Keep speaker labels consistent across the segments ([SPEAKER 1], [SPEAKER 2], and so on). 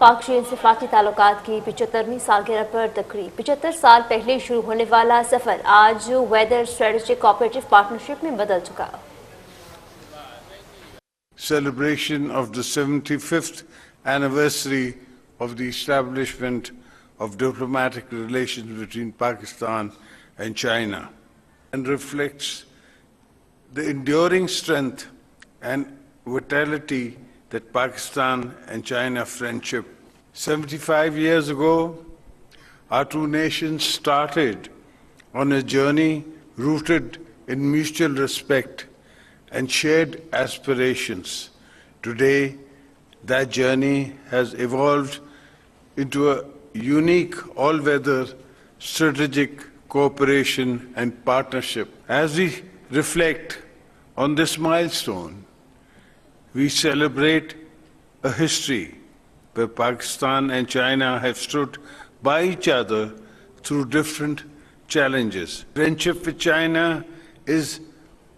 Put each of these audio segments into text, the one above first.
[SPEAKER 1] पाक चीन सिफाती ताल्लुकात की 75वीं सालगिरह पर तकरीब। 75 साल पहले शुरू होने वाला सफर आज वेदर स्ट्रेटेजिक कोऑपरेटिव पार्टनरशिप में बदल चुका।
[SPEAKER 2] Celebration of the 75th anniversary of the establishment of diplomatic relations between Pakistan and China, and reflects the enduring strength and vitality that Pakistan and China friendship. 75 years ago, our two nations started on a journey rooted in mutual respect and shared aspirations. Today, that journey has evolved into a unique all-weather strategic cooperation and partnership. As we reflect on this milestone, we celebrate a history where Pakistan and China have stood by each other through different challenges. Friendship with China is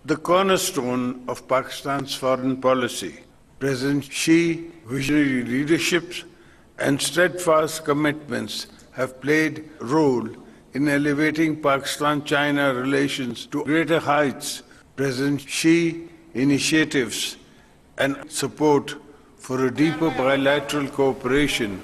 [SPEAKER 2] the cornerstone of Pakistan's foreign policy. President Xi, visionary leaderships and steadfast commitments have played a role in elevating Pakistan-China relations to greater heights. President Xi initiatives and support for a deeper bilateral cooperation